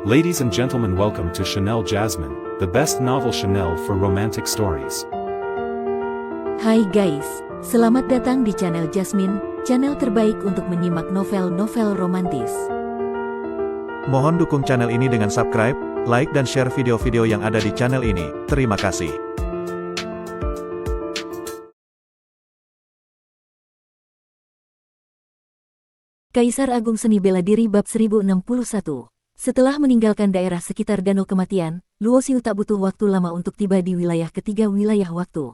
Ladies and gentlemen, welcome to Chanel Jasmine, the best novel Chanel for romantic stories. Hai guys, selamat datang di channel Jasmine, channel terbaik untuk menyimak novel-novel romantis. Mohon dukung channel ini dengan subscribe, like dan share video-video yang ada di channel ini. Terima kasih. Kaisar Agung Seni Bela Diri Bab 1061. Setelah meninggalkan daerah sekitar Danau Kematian, Luo Xiu tak butuh waktu lama untuk tiba di wilayah ketiga wilayah waktu.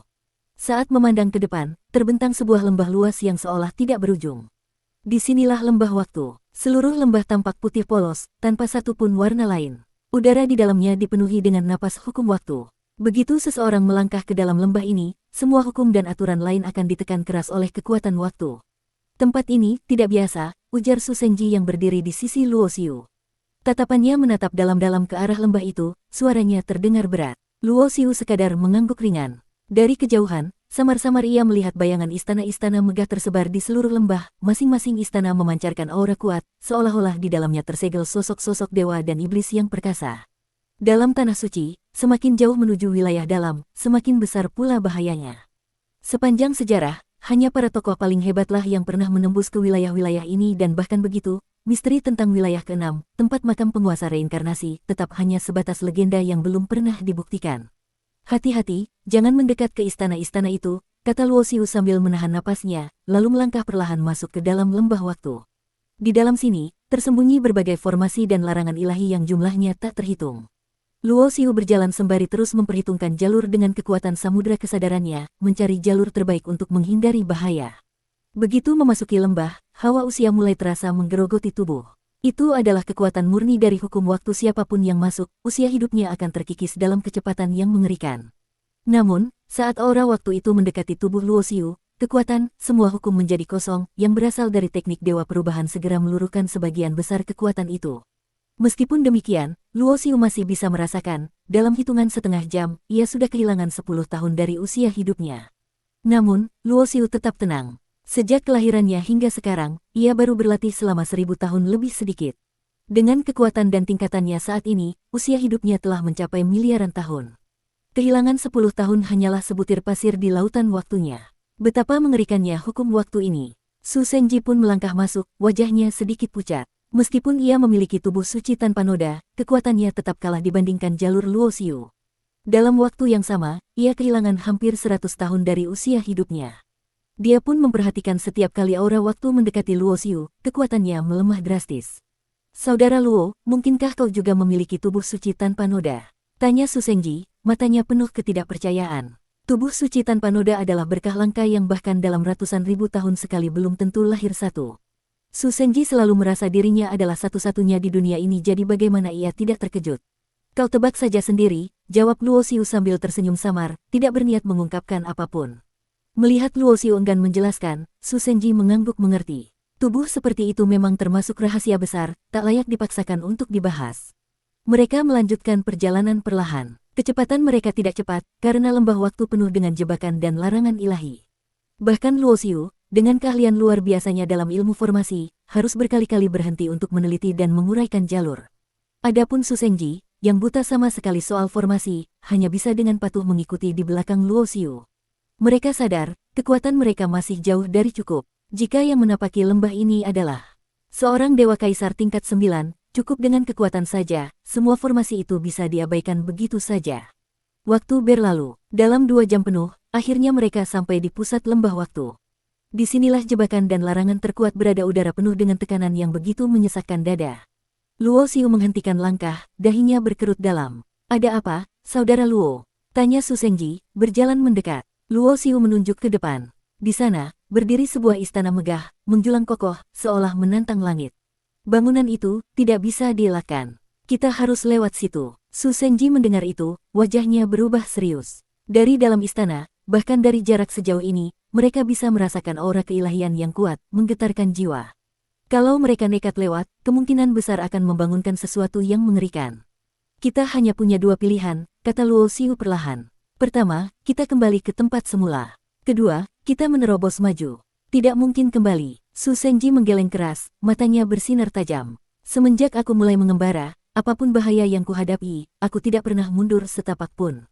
Saat memandang ke depan, terbentang sebuah lembah luas yang seolah tidak berujung. Disinilah lembah waktu. Seluruh lembah tampak putih polos, tanpa satupun warna lain. Udara di dalamnya dipenuhi dengan napas hukum waktu. Begitu seseorang melangkah ke dalam lembah ini, semua hukum dan aturan lain akan ditekan keras oleh kekuatan waktu. Tempat ini tidak biasa, ujar Su Zhenji yang berdiri di sisi Luo Xiu. Tatapannya menatap dalam-dalam ke arah lembah itu, suaranya terdengar berat. Luo Xiu sekadar mengangguk ringan. Dari kejauhan, samar-samar ia melihat bayangan istana-istana megah tersebar di seluruh lembah, masing-masing istana memancarkan aura kuat, seolah-olah di dalamnya tersegel sosok-sosok dewa dan iblis yang perkasa. Dalam tanah suci, semakin jauh menuju wilayah dalam, semakin besar pula bahayanya. Sepanjang sejarah, hanya para tokoh paling hebatlah yang pernah menembus ke wilayah-wilayah ini dan bahkan begitu, misteri tentang wilayah ke-6, tempat makam penguasa reinkarnasi, tetap hanya sebatas legenda yang belum pernah dibuktikan. Hati-hati, jangan mendekat ke istana-istana itu, kata Luo Xiu sambil menahan napasnya, lalu melangkah perlahan masuk ke dalam lembah waktu. Di dalam sini, tersembunyi berbagai formasi dan larangan ilahi yang jumlahnya tak terhitung. Luo Xiu berjalan sembari terus memperhitungkan jalur dengan kekuatan samudera kesadarannya, mencari jalur terbaik untuk menghindari bahaya. Begitu memasuki lembah, hawa usia mulai terasa menggerogoti tubuh. Itu adalah kekuatan murni dari hukum waktu, siapapun yang masuk, usia hidupnya akan terkikis dalam kecepatan yang mengerikan. Namun, saat aura waktu itu mendekati tubuh Luo Xiu, kekuatan, semua hukum menjadi kosong, yang berasal dari teknik dewa perubahan segera meluruhkan sebagian besar kekuatan itu. Meskipun demikian, Luo Xiu masih bisa merasakan, dalam hitungan setengah jam, ia sudah kehilangan 10 tahun dari usia hidupnya. Namun, Luo Xiu tetap tenang. Sejak kelahirannya hingga sekarang, ia baru berlatih selama 1000 tahun lebih sedikit. Dengan kekuatan dan tingkatannya saat ini, usia hidupnya telah mencapai miliaran tahun. Kehilangan 10 tahun hanyalah sebutir pasir di lautan waktunya. Betapa mengerikannya hukum waktu ini. Su Zhenji pun melangkah masuk, wajahnya sedikit pucat. Meskipun ia memiliki tubuh suci tanpa noda, kekuatannya tetap kalah dibandingkan jalur Luo Xiu. Dalam waktu yang sama, ia kehilangan hampir 100 tahun dari usia hidupnya. Dia pun memperhatikan setiap kali aura waktu mendekati Luo Xiu, kekuatannya melemah drastis. Saudara Luo, mungkinkah kau juga memiliki tubuh suci tanpa noda? Tanya Su Zhenji, matanya penuh ketidakpercayaan. Tubuh suci tanpa noda adalah berkah langka yang bahkan dalam ratusan ribu tahun sekali belum tentu lahir satu. Su Zhenji selalu merasa dirinya adalah satu-satunya di dunia ini, jadi bagaimana ia tidak terkejut? Kau tebak saja sendiri, jawab Luo Xiu sambil tersenyum samar, tidak berniat mengungkapkan apapun. Melihat Luo Xiu enggan menjelaskan, Su Zhenji mengangguk mengerti. Tubuh seperti itu memang termasuk rahasia besar, tak layak dipaksakan untuk dibahas. Mereka melanjutkan perjalanan perlahan. Kecepatan mereka tidak cepat, karena lembah waktu penuh dengan jebakan dan larangan ilahi. Bahkan Luo Xiu, dengan keahlian luar biasanya dalam ilmu formasi, harus berkali-kali berhenti untuk meneliti dan menguraikan jalur. Adapun Su Zhenji, yang buta sama sekali soal formasi, hanya bisa dengan patuh mengikuti di belakang Luo Xiu. Mereka sadar, kekuatan mereka masih jauh dari cukup. Jika yang menapaki lembah ini adalah seorang dewa kaisar tingkat 9, cukup dengan kekuatan saja, semua formasi itu bisa diabaikan begitu saja. Waktu berlalu. Dalam 2 jam penuh, akhirnya mereka sampai di pusat lembah waktu. Disinilah jebakan dan larangan terkuat berada, udara penuh dengan tekanan yang begitu menyesakkan dada. Luo Xiu menghentikan langkah, dahinya berkerut dalam. Ada apa, saudara Luo? Tanya Su Zhenji, berjalan mendekat. Luo Xiu menunjuk ke depan. Di sana, berdiri sebuah istana megah, menjulang kokoh, seolah menantang langit. Bangunan itu tidak bisa dielakkan. Kita harus lewat situ. Su Zhenji mendengar itu, wajahnya berubah serius. Dari dalam istana, bahkan dari jarak sejauh ini, mereka bisa merasakan aura keilahian yang kuat, menggetarkan jiwa. Kalau mereka nekat lewat, kemungkinan besar akan membangunkan sesuatu yang mengerikan. Kita hanya punya 2 pilihan, kata Luo Xiu perlahan. Pertama, kita kembali ke tempat semula. Kedua, kita menerobos maju. Tidak mungkin kembali. Su Zhenji menggeleng keras, matanya bersinar tajam. Semenjak aku mulai mengembara, apapun bahaya yang kuhadapi, aku tidak pernah mundur setapak pun.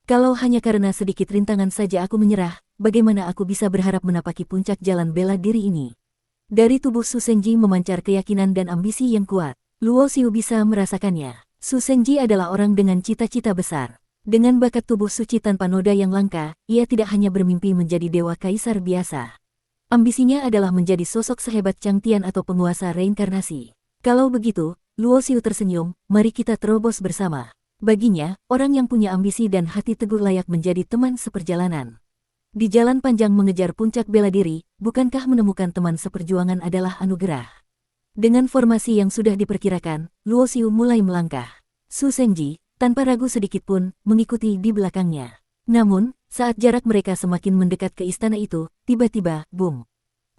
Kalau hanya karena sedikit rintangan saja aku menyerah, bagaimana aku bisa berharap menapaki puncak jalan bela diri ini? Dari tubuh Su Senji memancar keyakinan dan ambisi yang kuat. Luo Xiu bisa merasakannya. Su Senji adalah orang dengan cita-cita besar. Dengan bakat tubuh suci tanpa noda yang langka, ia tidak hanya bermimpi menjadi dewa kaisar biasa. Ambisinya adalah menjadi sosok sehebat Chang Tian atau penguasa reinkarnasi. Kalau begitu, Luo Xiu tersenyum, mari kita terobos bersama. Baginya, orang yang punya ambisi dan hati teguh layak menjadi teman seperjalanan. Di jalan panjang mengejar puncak bela diri, bukankah menemukan teman seperjuangan adalah anugerah? Dengan formasi yang sudah diperkirakan, Luo Xiu mulai melangkah. Su Senji, tanpa ragu sedikit pun, mengikuti di belakangnya. Namun, saat jarak mereka semakin mendekat ke istana itu, tiba-tiba, boom.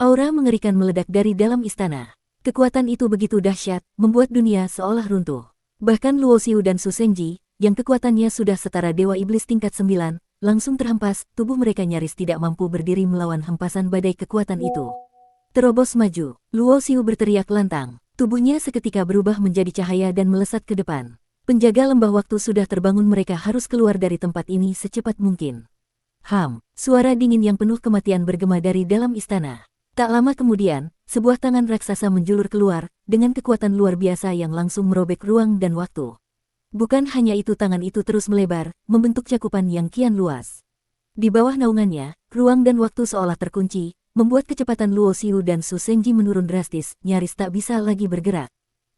Aura mengerikan meledak dari dalam istana. Kekuatan itu begitu dahsyat, membuat dunia seolah runtuh. Bahkan Luo Xiu dan Su Senji, yang kekuatannya sudah setara Dewa Iblis tingkat 9, langsung terhempas, tubuh mereka nyaris tidak mampu berdiri melawan hempasan badai kekuatan itu. Terobos maju, Luo Xiu berteriak lantang. Tubuhnya seketika berubah menjadi cahaya dan melesat ke depan. Penjaga lembah waktu sudah terbangun, mereka harus keluar dari tempat ini secepat mungkin. Suara dingin yang penuh kematian bergema dari dalam istana. Tak lama kemudian, sebuah tangan raksasa menjulur keluar, dengan kekuatan luar biasa yang langsung merobek ruang dan waktu. Bukan hanya itu, tangan itu terus melebar, membentuk cakupan yang kian luas. Di bawah naungannya, ruang dan waktu seolah terkunci, membuat kecepatan Luo Xiu dan Su Senji menurun drastis, nyaris tak bisa lagi bergerak.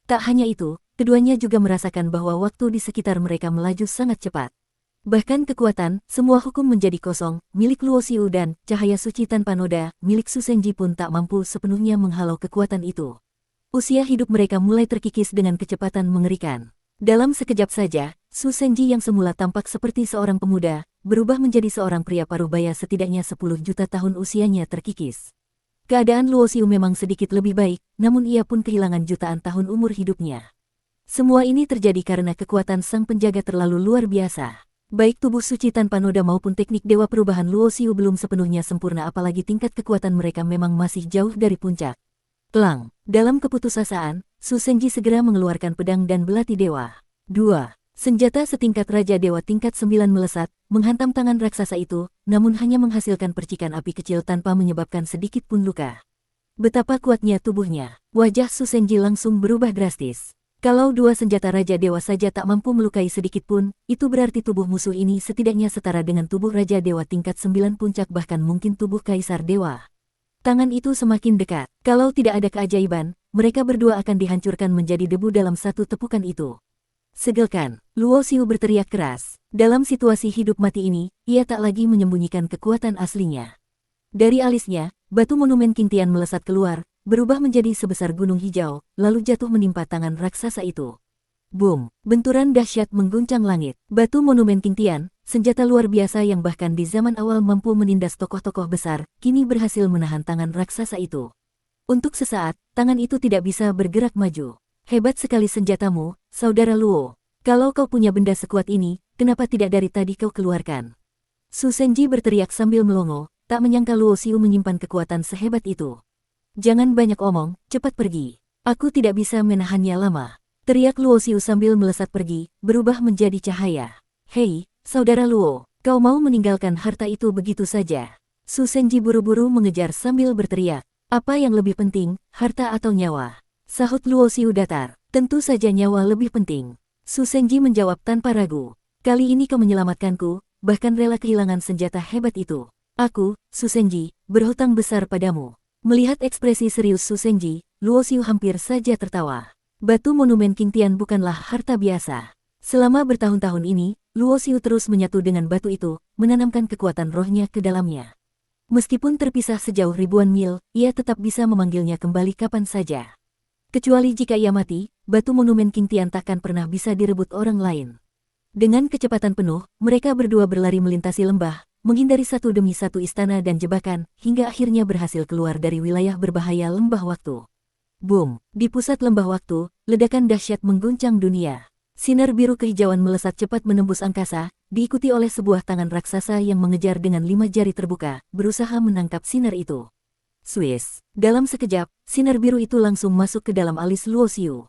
Tak hanya itu, keduanya juga merasakan bahwa waktu di sekitar mereka melaju sangat cepat. Bahkan kekuatan, semua hukum menjadi kosong, milik Luo Xiu dan cahaya suci tanpa noda, milik Su Senji pun tak mampu sepenuhnya menghalau kekuatan itu. Usia hidup mereka mulai terkikis dengan kecepatan mengerikan. Dalam sekejap saja, Su Senji yang semula tampak seperti seorang pemuda, berubah menjadi seorang pria parubaya, setidaknya 10 juta tahun usianya terkikis. Keadaan Luo Xiu memang sedikit lebih baik, namun ia pun kehilangan jutaan tahun umur hidupnya. Semua ini terjadi karena kekuatan sang penjaga terlalu luar biasa. Baik tubuh suci tanpa noda maupun teknik dewa perubahan Luo Xiu belum sepenuhnya sempurna, apalagi tingkat kekuatan mereka memang masih jauh dari puncak. Klang, dalam keputusasaan, Su Senji segera mengeluarkan pedang dan belati dewa. 2. Senjata setingkat Raja Dewa tingkat 9 melesat, menghantam tangan raksasa itu, namun hanya menghasilkan percikan api kecil tanpa menyebabkan sedikit pun luka. Betapa kuatnya tubuhnya, wajah Su Senji langsung berubah drastis. Kalau dua senjata Raja Dewa saja tak mampu melukai sedikit pun, itu berarti tubuh musuh ini setidaknya setara dengan tubuh Raja Dewa tingkat 9 puncak, bahkan mungkin tubuh Kaisar Dewa. Tangan itu semakin dekat. Kalau tidak ada keajaiban, mereka berdua akan dihancurkan menjadi debu dalam satu tepukan itu. Segelkan, Luo Xiu berteriak keras. Dalam situasi hidup mati ini, ia tak lagi menyembunyikan kekuatan aslinya. Dari alisnya, batu monumen King Tian melesat keluar, berubah menjadi sebesar gunung hijau, lalu jatuh menimpa tangan raksasa itu. Boom! Benturan dahsyat mengguncang langit. Batu monumen King Tian, senjata luar biasa yang bahkan di zaman awal mampu menindas tokoh-tokoh besar, kini berhasil menahan tangan raksasa itu. Untuk sesaat, tangan itu tidak bisa bergerak maju. Hebat sekali senjatamu, saudara Luo. Kalau kau punya benda sekuat ini, kenapa tidak dari tadi kau keluarkan? Su Senji berteriak sambil melongo, tak menyangka Luo Xiu menyimpan kekuatan sehebat itu. Jangan banyak omong, cepat pergi. Aku tidak bisa menahannya lama. Teriak Luo Xiu sambil melesat pergi, berubah menjadi cahaya. Hei, saudara Luo, kau mau meninggalkan harta itu begitu saja? Su Senji buru-buru mengejar sambil berteriak. Apa yang lebih penting, harta atau nyawa? Sahut Luo Xiu datar. Tentu saja nyawa lebih penting. Su Senji menjawab tanpa ragu. Kali ini kau menyelamatkanku, bahkan rela kehilangan senjata hebat itu. Aku, Su Senji, berhutang besar padamu. Melihat ekspresi serius Su Senji, Luo Xiu hampir saja tertawa. Batu monumen King Tian bukanlah harta biasa. Selama bertahun-tahun ini, Luo Xiu terus menyatu dengan batu itu, menanamkan kekuatan rohnya ke dalamnya. Meskipun terpisah sejauh ribuan mil, ia tetap bisa memanggilnya kembali kapan saja. Kecuali jika ia mati, batu monumen King Tian takkan pernah bisa direbut orang lain. Dengan kecepatan penuh, mereka berdua berlari melintasi lembah, menghindari satu demi satu istana dan jebakan, hingga akhirnya berhasil keluar dari wilayah berbahaya lembah waktu. Boom! Di pusat lembah waktu, ledakan dahsyat mengguncang dunia. Sinar biru kehijauan melesat cepat menembus angkasa, diikuti oleh sebuah tangan raksasa yang mengejar dengan 5 jari terbuka, berusaha menangkap sinar itu. Swiss! Dalam sekejap, sinar biru itu langsung masuk ke dalam alis Luo Xiu.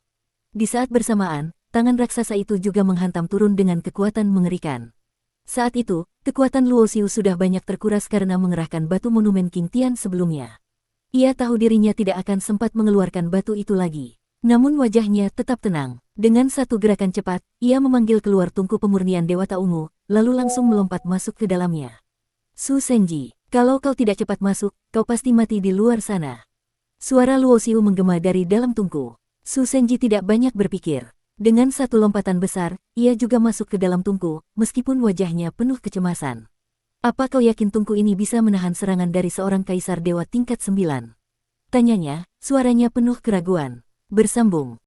Di saat bersamaan, tangan raksasa itu juga menghantam turun dengan kekuatan mengerikan. Saat itu, kekuatan Luo Xiu sudah banyak terkuras karena mengerahkan batu monumen King Tian sebelumnya. Ia tahu dirinya tidak akan sempat mengeluarkan batu itu lagi. Namun wajahnya tetap tenang. Dengan satu gerakan cepat, ia memanggil keluar tungku pemurnian Dewata Ungu, lalu langsung melompat masuk ke dalamnya. Su Senji, kalau kau tidak cepat masuk, kau pasti mati di luar sana. Suara Luo Xiu menggema dari dalam tungku. Su Senji tidak banyak berpikir. Dengan satu lompatan besar, ia juga masuk ke dalam tungku, meskipun wajahnya penuh kecemasan. Apa kau yakin tungku ini bisa menahan serangan dari seorang kaisar dewa tingkat 9? Tanyanya, suaranya penuh keraguan. Bersambung.